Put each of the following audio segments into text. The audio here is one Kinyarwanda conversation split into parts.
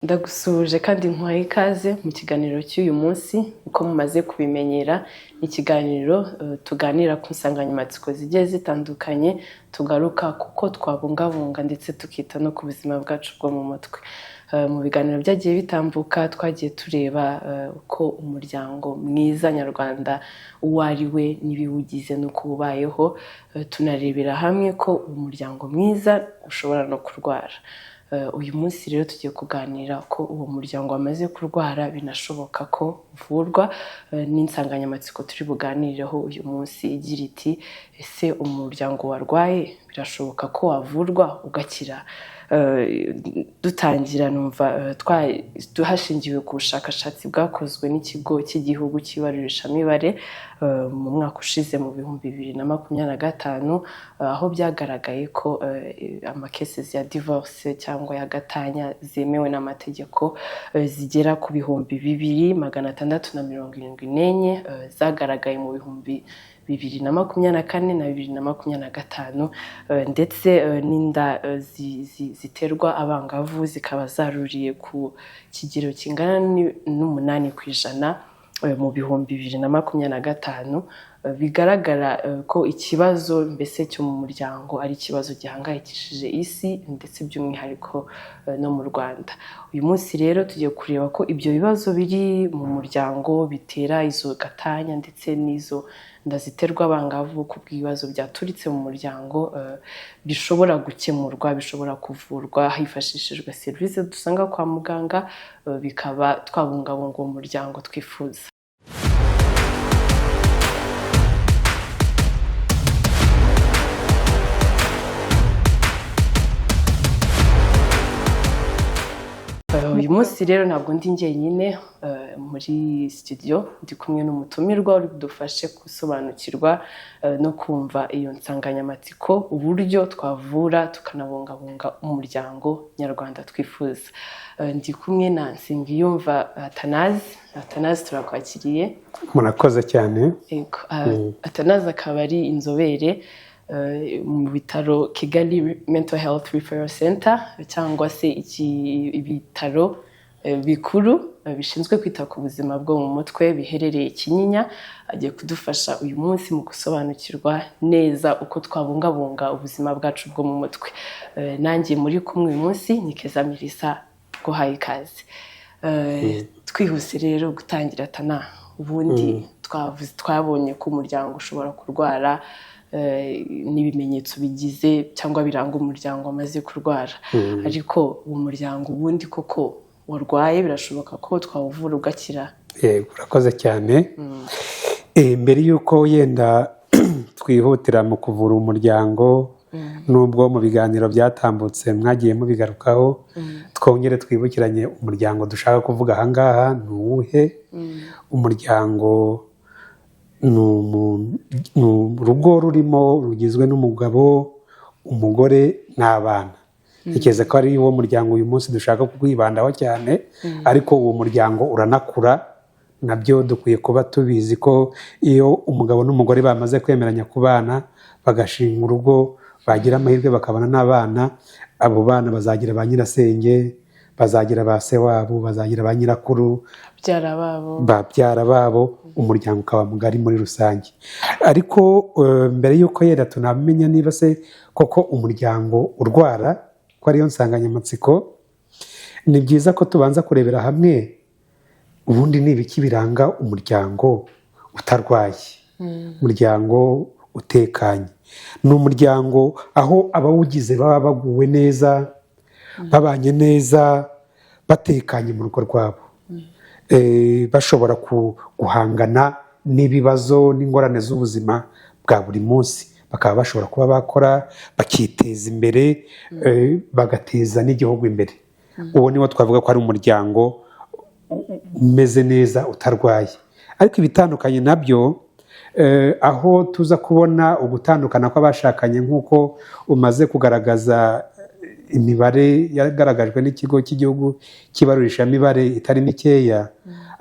Ndagusuje kandi nkwaye ikaze mu kiganiro cy'uyu munsi uko mumaze kubimenyera ikiganiro tuganira ku nsanganyamatsiko zigiye zitandukanye tugaruka kuko twabungabunga ndetse tukita no ku buzima bwacu bwo mu mutwe. Mu biganiro byagiye bitambuka twagiye tureba uko umuryango mwiza nyarwanda uwo ari we n'ibiwugize n'uko ubayeho, tunarebera hamwe ko umuryango mwiza ushobora no kurwara. Uyu munsi rero tugiye kuganira ko uwo muryango wamaze kurwara binashoboka ko uvurwa, n'insanganyamatsiko turi buganireho uyu munsi igira iti ese umuryango warwaye birashoboka ko wavurwa ugakira? Dutangira numva hashingiwe ku bushakashatsi bwakozwe n'ikigo cy'igihugu cy'ibarurishamibare mu mwaka ushize mu 2025, aho byagaragaye ko amacases ya divorce cyangwa ya gatanya zemewe n'amategeko zigera ku 2674 zagaragaye mu 2024 na 2025, ndetse n'inda ziterwa abangavu zikaba zaruriye ku kigero kingana n'8% mu 2025. Bigaragara ko ikibazo mbese cyo mu muryango ari ikibazo gihangayikishije isi ndetse by'umwihariko no mu Rwanda. Uyu munsi rero tugiye kureba ko ibyo bibazo biri mu muryango bitera izo gatanya ndetse n'izo ndaziterwa abangavu ku bw'ibibazo byaturitse mu muryango bishobora gukemurwa, bishobora kuvurwa hifashishijwe serivisi dusanga kwa muganga, bikaba twabungabunga uwo muryango twifuza. Uyu munsi rero ntabwo ndi njyenyine muri studio, ndi kumwe n'umutumirwa uri budufashe gusobanukirwa no kumva iyo nsanganyamatsiko, uburyo twavura tukanabungabunga umuryango nyarwanda twifuza. Ndi kumwe na Nsengiyumva Atanaze, turakwakiriye. Murakoze cyane. Atanaze akaba ari inzobere mu bitaro Kigali Mental Health Referral Center cyangwa se ibitaro bikuru bishinzwe kwita ku buzima bwo mu mutwe biherereye Kinyinya. Agiye kudufasha uyu munsi mu gusobanukirwa neza uko twabungabunga ubuzima bwacu bwo mu mutwe. Nanjye muri kumwe uyu munsi Nikeza Melissa, guhaye ikaze. Twihuse rero gutangira Tana, ubundi twabonye ko umuryango ushobora kurwara n'ibimenyetso bigize cyangwa biranga umuryango wamaze kurwara, ariko uwo muryango ubundi koko warwaye birashoboka ko twawuvura ugakira? Urakoze cyane. Mbere y'uko yenda twihutira mu kuvura umuryango, nubwo mu biganiro byatambutse mwagiye mubigarukaho, twongere twibukiranye umuryango dushaka kuvuga ahangaha ni uwuhe. Umuryango ni urugo rugizwe n'umugabo, umugore n'abana. Ntekereza ko ari wo muryango uyu munsi dushaka kwibandaho cyane, ariko uwo muryango uranakura. Nabyo dukwiye kuba tubizi ko iyo umugabo n'umugore bamaze kwemeranya kubana bagashinga urugo, bagira amahirwe bakabana n'abana, abo bana bazagira ba nyirasenge, bazagira ba se wabo, bazagira ba nyirakuru, babyara babo, umuryango ukaba mugari muri rusange. Ariko mbere y'uko yenda tunamenya niba se koko umuryango urwara, ko ariyo nsanganyamatsiko, ni byiza ko tubanza kurebera hamwe ubundi ni ibiki biranga umuryango utarwaye, umuryango utekanye. Ni umuryango aho abawugize baba baguwe neza, babanye neza, batekanye mu rugo rwabo, bashobora guhangana n'ibibazo n'ingorane z'ubuzima bwa buri munsi, bakaba bashobora kuba bakora bakiteza imbere, bagateza n'igihugu imbere. Uwo niwo twavuga ko ari umuryango umeze neza utarwaye. Ariko ibitandukanye nabyo, aho tuza kubona ugutandukana kw'abashakanye nk'uko umaze kugaragaza imibare yagaragajwe n'ikigo cy'igihugu cy'ibarurishamibare itari mikeya,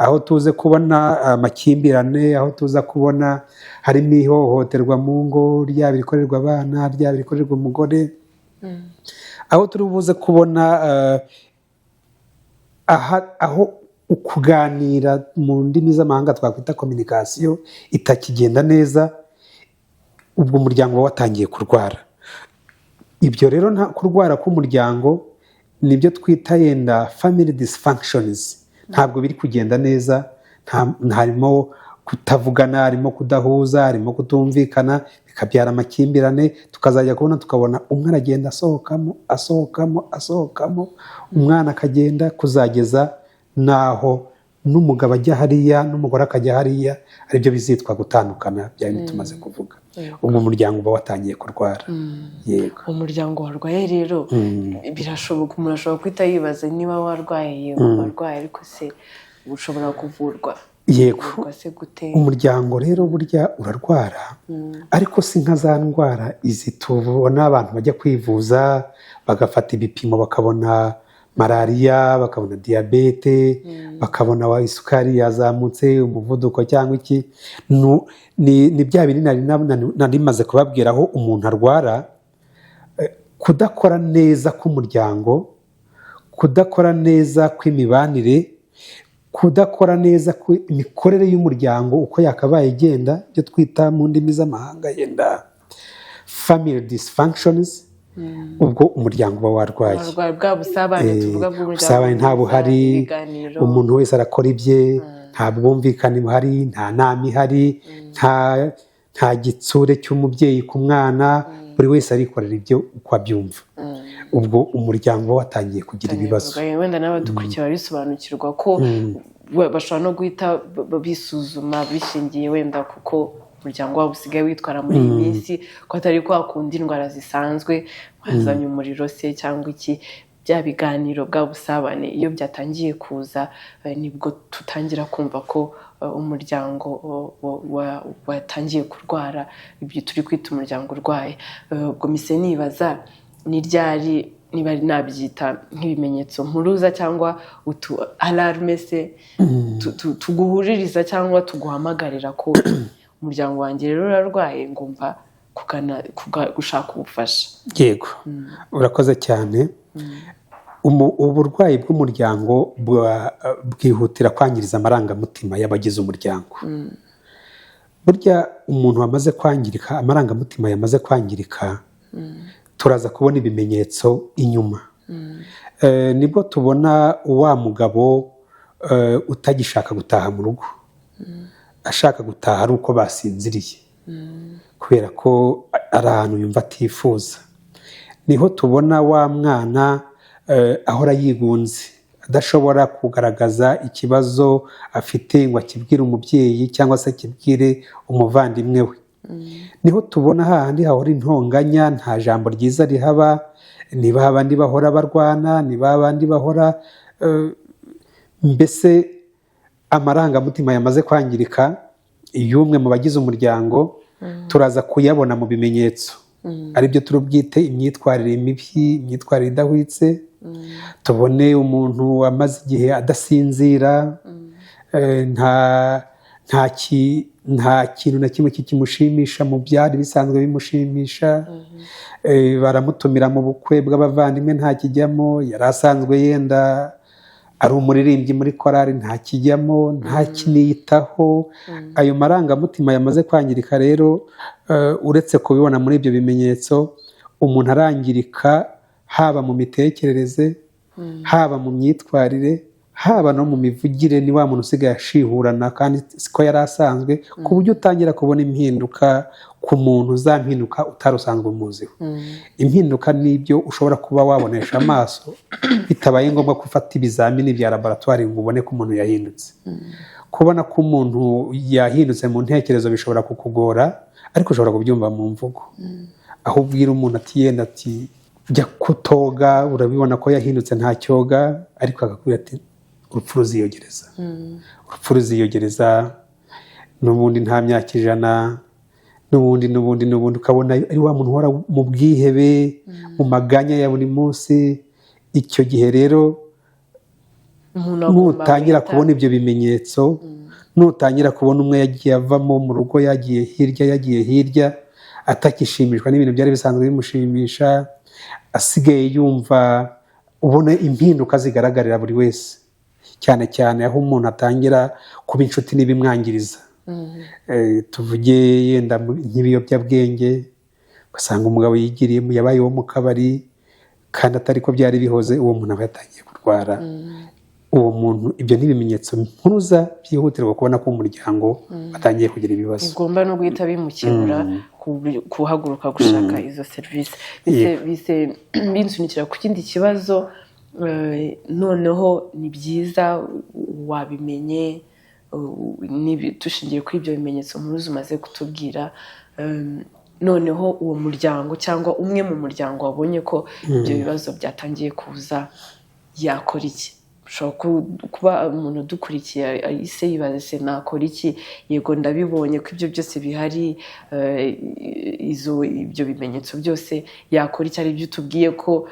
aho tuze kubona amakimbirane, aho tuza kubona harimo ihohoterwa mu ngo, ryaba rikorerwa abana, ryaba rikorerwa umugore, aho turi buze kubona aho ukuganira mu ndimi z'amahanga twakwita communication itakigenda neza, ubwo umuryango uba watangiye kurwara. Ibyo rero kurwara k'umuryango nibyo twita yenda family dysfunctions. Ntabwo biri kugenda neza, harimo kutavugana, harimo kudahuza, harimo kutumvikana, bikabyara amakimbirane, tukazajya tukabona umwe aragenda asohokamo, umwana akagenda kuzageza naho n'umugabo ajya hariya n'umugore akajya hariya, aribyo bizitwa gutandukana, byari tumaze kuvuga. Ubwo umuryango uba watangiye kurwara. Yego. Umuryango warwaye rero birashoboka, umuntu ashobora kwita yibaza niba warwaye ariko se ushobora kuvurwa. Yego. Umuryango rero burya urarwara, ariko si nka za ndwara izi tubona abantu bajya kwivuza bagafata ibipimo bakabona malariya, bakabona diyabete, bakabona isukari yazamutse, umuvuduko cyangwa iki. Ni bya bintu nari maze kubabwiraho umuntu arwara. Kudakora neza k'umuryango, kudakora neza kw'imibanire, kudakora neza imikorere y'umuryango uko yakabaye igenda, ibyo twita mu ndimi z'amahanga yenda family dysfunctions. Ubwo umuryango uba warwaye. Bwa busabane tuvuga bw'umuryango, busabane nta buhari, umuntu wese arakora ibye, nta bwumvikane buhari, nta nama ihari, nta gitsure cy'umubyeyi ku mwana, buri wese arikorera ibyo uko abyumva. Ubwo umuryango uba watangiye kugira ibibazo. Wenda n'abadukurikiye barisobanukirwa ko bashobora no guhita bisuzuma bishingiye wenda kuko umuryango wabo usigaye witwara muri iyi minsi, ko atari kwa kundi indwara zisanzwe wazanye umuriro se cyangwa iki. Bya biganiro bwa busabane iyo byatangiye kuza, nibwo tutangira kumva ko umuryango watangiye kurwara, ibyo turi kwita umuryango urwaye. Ubwo mise nibaza ni ryari, niba nabyita nk'ibimenyetso mpuruza cyangwa utu alarme se tuguhuririza cyangwa tuguhamagarira ko umuryango wanjye rero urarwaye, ngomba gushaka ubufasha. Yego. Urakoze cyane. Uburwayi bw'umuryango bwihutira kwangiriza amarangamutima y'abagize umuryango. Burya umuntu wamaze kwangirika, amarangamutima yamaze kwangirika, turaza kubona ibimenyetso inyuma. Nibwo tubona wa mugabo utagishaka gutaha mu rugo, ashaka gutaha ari uko basinziriye, kubera ko ari ahantu yumva atifuza. Niho tubona wa mwana ahora yigunze, adashobora kugaragaza ikibazo afite ngo akibwire umubyeyi cyangwa se akibwire umuvandimwe we. Niho tubona hahandi hahora intonganya, nta jambo ryiza rihaba, niba abandi bahora barwana, niba abandi bahora mbese amarangamutima yamaze kwangirika y'umwe mu bagize umuryango, turaza kuyabona mu bimenyetso. Aribyo turubwite imyitwarire mibi, imyitwarire idahwitse. Tubone umuntu amaze igihe adasinzira, nta kintu na kimwe kikimushimisha mu byari bisanzwe bimushimisha. Baramutumira mu bukwe bw'abavandimwe ntakijyamo, yari asanzwe yenda ari umuririmbyi muri korari ntakijyamo, ntakiniyitaho. Ayo marangamutima yamaze kwangirika rero, uretse kubibona muri ibyo bimenyetso, umuntu arangirika haba mu mitekerereze, haba mu myitwarire, haba no mu mivugire. Ni wa muntu usigaye ashihurana kandi siko yari asanzwe, ku buryo utangira kubona impinduka ku muntu, za mpinduka utari usanzwe umuziho. Impinduka n'ibyo ushobora kuba wabonesha amaso, bitabaye ngombwa gufata ibizamini bya laboratwari ngo ubone ko umuntu yahindutse. Kubona ko umuntu yahindutse mu ntekerezo bishobora kukugora, ariko ushobora kubyumva mu mvugo. Aho ubwira umuntu ati yenda ati jya kutoga, urabibona ko yahindutse nta cyoga, ariko akakubwira ati urupfu ruziyogereza. Urupfu ruziyogereza, n'ubundi nta myaka 100, n'ubundi ukabona ari wa muntu uhora mu bwihebe, mu maganya ya buri munsi. Icyo gihe rero nutangira kubona ibyo bimenyetso, nutangira kubona umwe yagiye avamo mu rugo, yagiye hirya, atakishimishwa n'ibintu byari bisanzwe bimushimisha, asigaye yumva, ubona impinduka zigaragarira buri wese. cyane cyane aho umuntu atangira kuba inshuti n'ibimwangiriza. Tuvuge yenda nk'ibiyobyabwenge, ugasanga umugabo yabaye uwo mu kabari kandi atari ko byari bihoze, uwo muntu aba yatangiye kurwara. Uwo muntu, ibyo ni ibimenyetso mpuruza byihutirwa kubona ko umuryango watangiye kugira ibibazo. Bigomba no guhita bimukebura kuhaguruka gushaka izo serivisi. Bise binsunikira ku kindi kibazo, noneho ni byiza wabimenye, dushingiye kuri ibyo bimenyetso mpuruza umaze kutubwira, noneho uwo muryango cyangwa umwe mu muryango wabonye ko ibyo bibazo byatangiye kuza, yakora iki? Ushobora kuba umuntu udukurikiye ise yibaza se nakora iki, yego ndabibonye ko ibyo byose bihari, ibyo bimenyetso byose, yakora iki? Ari byo tubwiye ko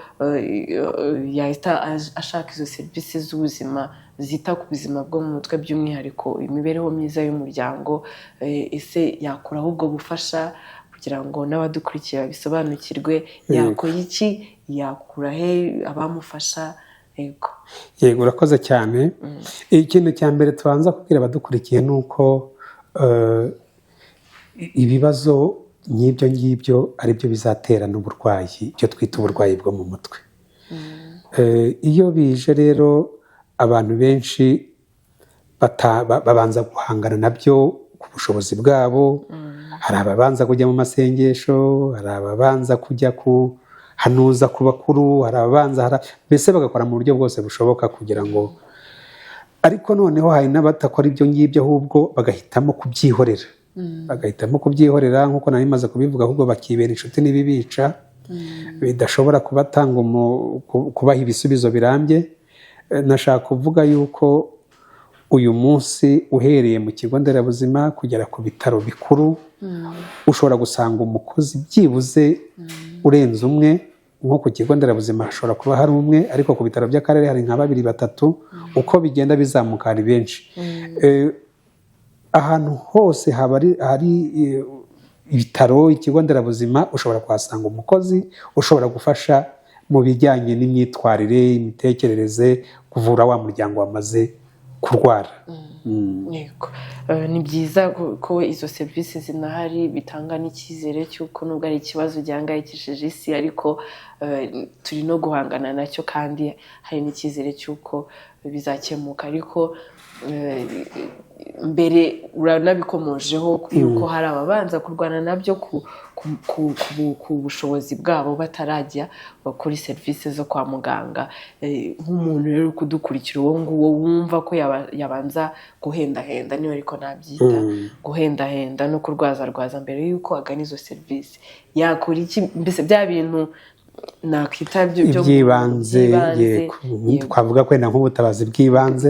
yahita ashaka izo serivisi z'ubuzima zita ku buzima bwo mu mutwe, by'umwihariko imibereho myiza y'umuryango. Ese yakura ahubwo gufasha kugira ngo n'abadukurikiye babisobanukirwe, yakora iki? Yakura he abamufasha? Yego, urakoze cyane. Ikintu cya mbere tubanza kubwira abadukurikiye ni uko ibibazo nk'ibyo ngibyo ari byo bizatera n'uburwayi, ibyo twita uburwayi bwo mu mutwe. Iyo bije rero, abantu benshi babanza guhangana nabyo ku bushobozi bwabo. Hari ababanza kujya mu masengesho, hari ababanza kujya hanuza ku bakuru, hari ababanza, mbese bagakora mu buryo bwose bushoboka kugira ngo, ariko noneho hari n'abatakora ibyo ngibyo, ahubwo bagahitamo kubyihorera. Bagahitamo kubyihorera nk'uko nari maze kubivuga, ahubwo bakibera inshuti n'ibibica, bidashobora kubaha ibisubizo birambye. Nashaka kuvuga yuko uyu munsi uhereye mu kigo nderabuzima kugera ku bitaro bikuru, ushobora gusanga umukozi byibuze urenze umwe. Nko ku kigo nderabuzima hashobora kuba hari umwe, ariko ku bitaro by'akarere hari nka 2, 3. Uko bigenda bizamuka hari benshi. Ahantu hose hari ibitaro, ikigo nderabuzima, ushobora kuhasanga umukozi ushobora gufasha mu bijyanye n'imyitwarire, imitekerereze, kuvura wa muryango wamaze kurwara. Ni byiza ko izo serivisi zinahari, bitanga n'icyizere cy'uko nubwo ari ikibazo gihangayikishije isi, ariko turi no guhangana nacyo, kandi hari n'icyizere cy'uko bizakemuka. Ariko mbere uranabikomojeho yuko hari ababanza kurwana nabyo ku bushobozi bwabo batarajya kuri serivisi zo kwa muganga. Nk'umuntu rero kudukurikira, uwo nguwo wumva ko yabanza guhendahenda, niba ariko nabyita guhendahenda no kurwazarwaza mbere y'uko agana izo serivisi, yakora iki? Mbese bya bintu nakwita by'ibanze, twavuga ko wenda nk'ubutabazi bw'ibanze.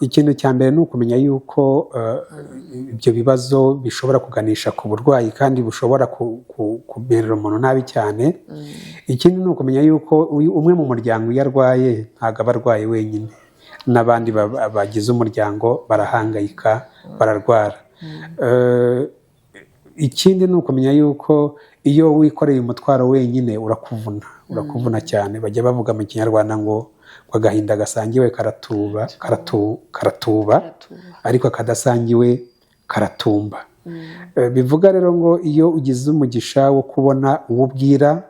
Ikintu cya mbere ni ukumenya yuko ibyo bibazo bishobora kuganisha ku burwayi kandi bushobora kumerera umuntu nabi cyane. Ikindi ni ukumenya yuko umwe mu muryango iyo arwaye ntabwo aba arwaye wenyine, n'abandi bagize umuryango barahangayika, bararwara. Ikindi ni ukumenya yuko iyo wikoreye umutwaro wenyine urakuvuna cyane. Bajya bavuga mu Kinyarwanda ngo agahinda gasangiwe karatuba, ariko akadasangiwe karatumba. Bivuga rero ngo iyo ugize umugisha wo kubona uwo ubwira,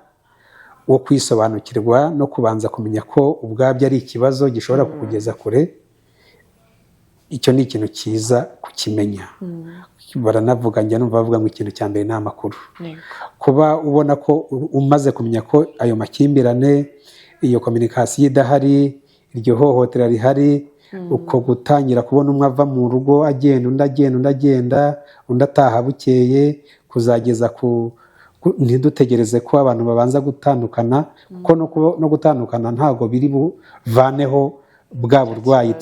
wo kwisobanukirwa no kubanza kumenya ko ubwabyo ari ikibazo gishobora kukugeza kure, icyo ni ikintu cyiza kukimenya. Baranavuga, njya numva bavuga ngo ikintu cya mbere ni amakuru. Kuba ubona ko umaze kumenya ko ayo makimbirane, iyo kominikasiyo idahari, iryo hohotera rihari, uko gutangira kubona umwe ava mu rugo agenda, undi ataha bukeye, kuzageza ntidutegereze ko abantu babanza gutandukana, kuko no gutandukana ntabwo biri buvaneho bwa burwayi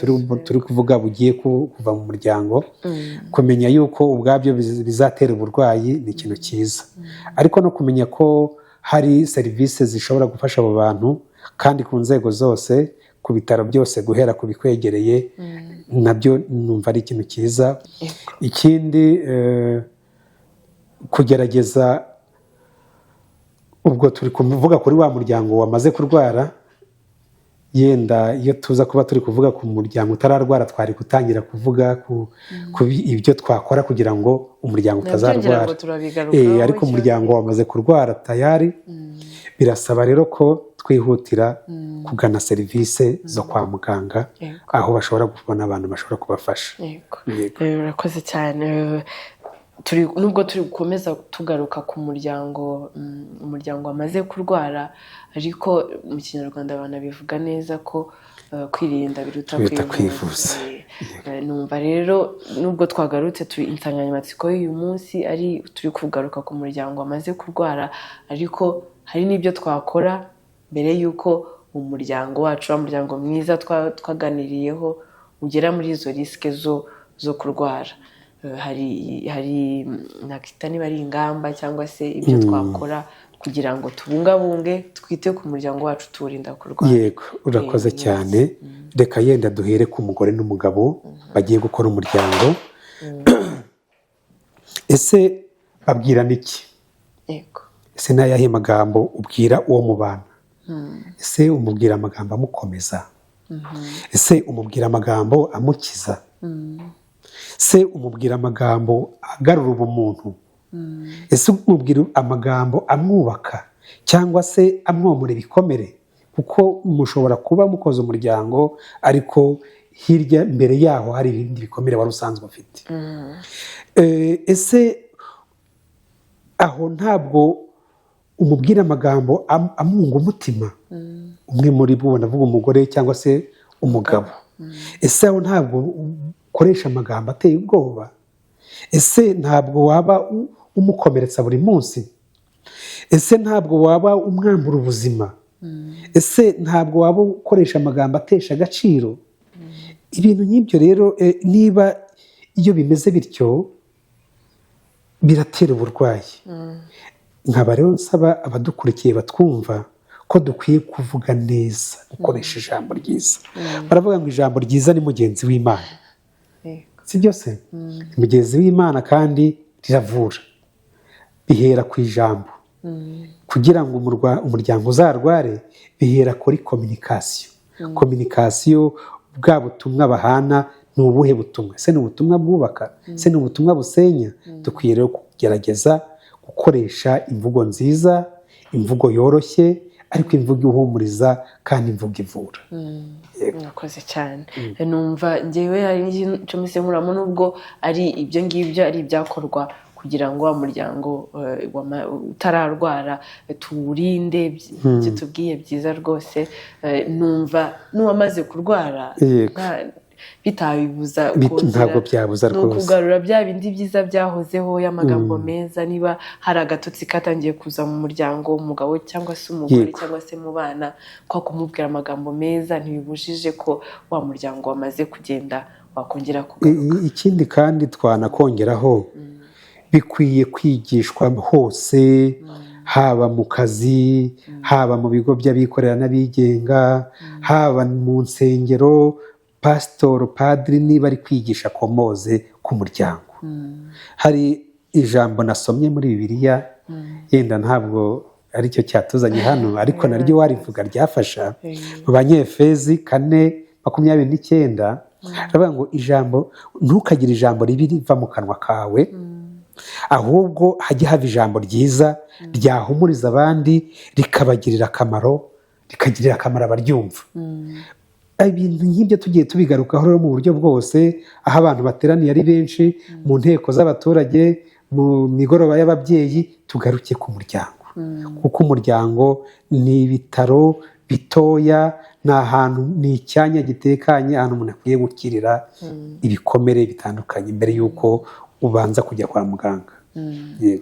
turi kuvuga bugiye kuva mu muryango. Kumenya yuko ubwabyo bizatera uburwayi ni ikintu cyiza, ariko no kumenya ko hari serivisi zishobora gufasha abo bantu, kandi ku nzego zose, ku bitaro byose, guhera ku bikwegereye, nabyo numva ari ikintu cyiza. Ikindi kugerageza, ubwo turi kuvuga kuri wa muryango wamaze kurwara, yenda iyo tuza kuba turi kuvuga ku muryango utararwara twari gutangira kuvuga ku ibyo twakora kugira ngo umuryango utazarwara. Ariko umuryango wamaze kurwara tayari, birasaba rero ko twihutira kugana serivisi zo kwa muganga, aho bashobora kubona abantu bashobora kubafasha. Urakoze cyane. Nubwo turi gukomeza tugaruka ku muryango wamaze kurwara, ariko mu kinyarwanda abantu bivuga neza ko kwirinda biruta kwivuza. Numva rero nubwo twagarutse insanganyamatsiko y'uyu munsi ari turi kugaruka ku muryango wamaze kurwara, ariko hari n'ibyo twakora mbere y'uko umuryango wacu, umuryango mwiza twaganiriyeho, ugera muri izo risike zo kurwara. Hari nakita niba ari ingamba cyangwa se ibyo twakora kugira ngo tubungabunge, twite ku muryango wacu tuwurinda kurwara. Yego, urakoze cyane. Reka yenda duhere ku mugore n'umugabo bagiye gukora umuryango. Ese babwirana iki? Ese ni ayahe magambo ubwira uwo mubana? Ese umubwira amagambo amukomeza? Ese umubwira amagambo amukiza? Se umubwira amagambo agarura ubumuntu? Ese umubwira amagambo amwubaka cyangwa se amwomora ibikomere? Kuko mushobora kuba mukoze umuryango ariko hirya mbere yaho hari ibindi bikomere wari usanzwe ufite. Ese aho ntabwo umubwira amagambo amwunga umutima? Umwe muri bo ndavuga umugore cyangwa se umugabo. Ese aho ntabwo ukoresha amagambo ateye ubwoba? Ese ntabwo waba umukomeretsa buri munsi? Ese ntabwo waba umwambura ubuzima? Ese ntabwo waba ukoresha amagambo atesha agaciro? Ibintu nk'ibyo rero niba iyo bimeze bityo biratera uburwayi. Nkaba rero nsaba abadukurikiye batwumva ko dukwiye kuvuga neza, gukoresha ijambo ryiza. Baravuga ngo ijambo ryiza ni mugenzi w'Imana. Si byo se? Mugenzi w'Imana kandi riravura. Bihera ku ijambo. Kugira ngo umuryango uzarware bihera kuri kominikasiyo. Kominikasiyo, bwa butumwa bahana ni ubuhe butumwa? Ese ni ubutumwa bwubaka? Ese ni ubutumwa busenya? Dukwiye rero kugerageza gukoresha imvugo nziza, imvugo yoroshye, ariko imvugo ihumuriza kandi imvugo ivura. Murakoze cyane. Numva ngewe hari n'icyo mise nkuramo, nubwo ari ibyo ngibyo ari ibyakorwa kugira ngo umuryango utararwara tuwurinde, ibyo tubwiye byiza rwose. Numva n'uwamaze kurwara bitabibuza ntabwo byabuza rwose, ni ukugarura bya bindi byiza byahozeho, y'amagambo meza. Niba hari agatotsi katangiye kuza mu muryango, umugabo cyangwa se umugore cyangwa se mu bana, ko kumubwira amagambo meza ntibibujije ko wa muryango wamaze kugenda wakongera kugaruka. Ikindi kandi twanakongeraho, bikwiye kwigishwa hose, haba mu kazi, haba mu bigo by'abikorera n'abigenga, haba mu nsengero. Pasitoro, padiri niba ari kwigisha akomoze ku muryango. Hari ijambo nasomye muri Bibiliya, yenda ntabwo aricyo cyatuzanye hano, ariko naryo warivuga ryafasha. Mu Banyefezi 4:29 aravuga ngo ntukagire ijambo ribi riva mu kanwa kawe, ahubwo hajye hava ijambo ryiza ryahumuriza abandi, rikabagirira akamaro, rikagirira akamaro abaryumva. Ibintu nk'ibyo tugiye tubigarukaho rero mu buryo bwose, aho abantu bateraniye ari benshi, mu nteko z'abaturage, mu migoroba y'ababyeyi, tugaruke ku muryango. Kuko umuryango ni ibitaro bitoya, ni ahantu, ni icyanya gitekanye, ahantu umuntu akwiye gukirira ibikomere bitandukanye mbere y'uko ubanza kujya kwa muganga.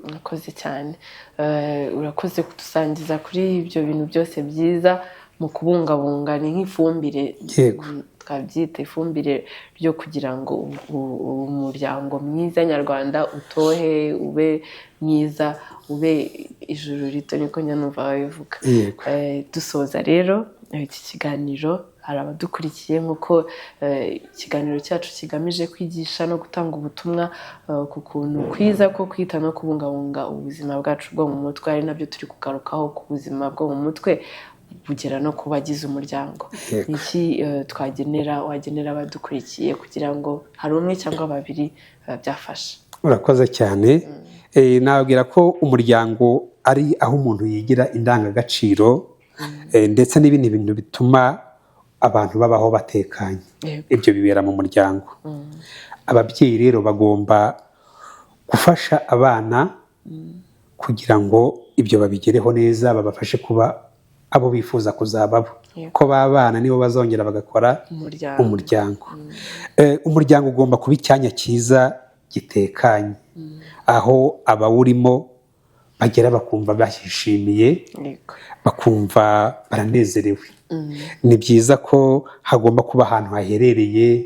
Urakoze cyane. Urakoze kudusangiza kuri ibyo bintu byose byiza mu kubungabunga. Ni nk'ifumbire, twabyita ifumbire ryo kugira ngo umuryango mwiza nyarwanda utohe, ube mwiza, ube ijuru rito, niko nyanumva babivuga. Dusoza rero iki kiganiro, hari abadukurikiye nk'uko ikiganiro cyacu kigamije kwigisha no gutanga ubutumwa ku kuntu kwiza ko kwita no kubungabunga ubuzima bwacu bwo mu mutwe, ari nabyo turi kugarukaho ku buzima bwo mu mutwe. bugera no ku bagize umuryango. Iki wagenera abadukurikiye kugira ngo hari umwe cyangwa babiri byafasha? Urakoze cyane. Nababwira ko umuryango ari aho umuntu yigira indangagaciro ndetse n'ibindi bintu bituma abantu babaho batekanye. Ibyo bibera mu muryango. Ababyeyi rero bagomba gufasha abana kugira ngo ibyo babigereho neza, babafashe kuba abo bifuza kuzababo. Ko babana nibo bazongera bagakora umuryango. Umuryango ugomba kuba icyanya cyiza gitekanye, aho abawurimo bagera bakumva bahishimiye, bakumva baranezerewe. Ni byiza ko hagomba kuba ahantu haherereye,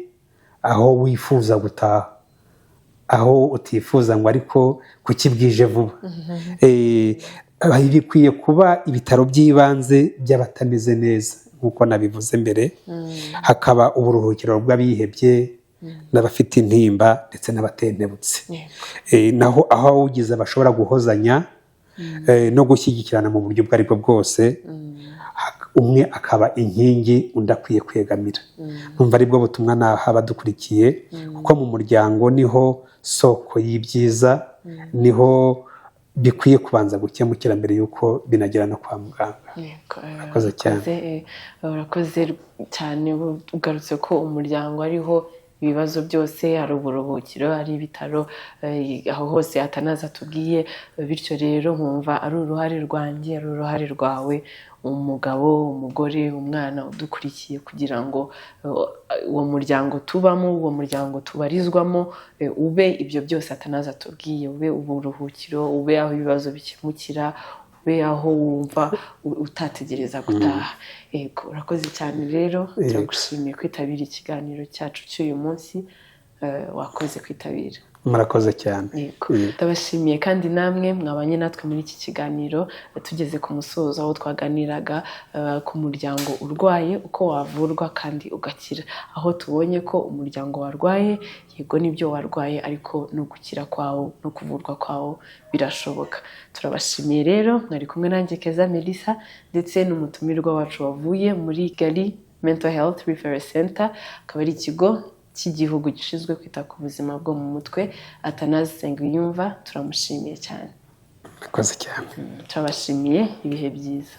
aho wifuza gutaha, aho utifuza ngo ariko kuki bwije vuba. Bikwiye kuba ibitaro by'ibanze by'abatameze neza nk'uko nabivuze mbere, hakaba uburuhukiro bw'abihebye n'abafite intimba ndetse n'abatentebutse. Naho aho awugize bashobora guhozanya no gushyigikirana mu buryo ubwo aribwo bwose, umwe akaba inkingi undi akwiye kwegamira. Numva aribwo butumwa naha abadukurikiye, kuko mu muryango niho soko y'ibyiza, niho bikwiye kubanza gukemukira mbere y'uko binagera no kwa muganga. Urakoze cyane. Urakoze cyane. Ugarutse ko umuryango ariho ibibazo byose, hari uburuhukiro, hari ibitaro, aho hose Atanazi atubwiye. Bityo rero nkumva ari uruhare rwanjye, ari uruhare rwawe, umugabo, umugore, umwana udukurikiye, kugira ngo uwo muryango tubamo, uwo muryango tubarizwamo, ube ibyo byose Atanazi atubwiye, ube uburuhukiro, ube aho ibibazo bikemukira, ube aho wumva utategereza gutaha. Urakoze cyane rero, turagushimiye kwitabira ikiganiro cyacu cy'uyu munsi. Wakoze kwitabira. Murakoze cyane. Ndabashimiye kandi namwe mwabanye natwe muri iki kiganiro. Tugeze ku musozo aho twaganiraga ku muryango urwaye, uko wavurwa kandi ugakira. Aho tubonye ko umuryango warwaye, yego nibyo warwaye, ariko no gukira kwawo no kuvurwa kwawo birashoboka. Turabashimiye rero, mwari kumwe nanjye Keza Melissa ndetse n'umutumirwa wacu wavuye muri Kigali Mental Health Referral Center, akaba ari ikigo cy'igihugu gishinzwe kwita ku buzima bwo mu mutwe, Atanazi Nsengiyumva. Turamushimiye cyane. Urakoze cyane. Turabashimiye. Ibihe byiza.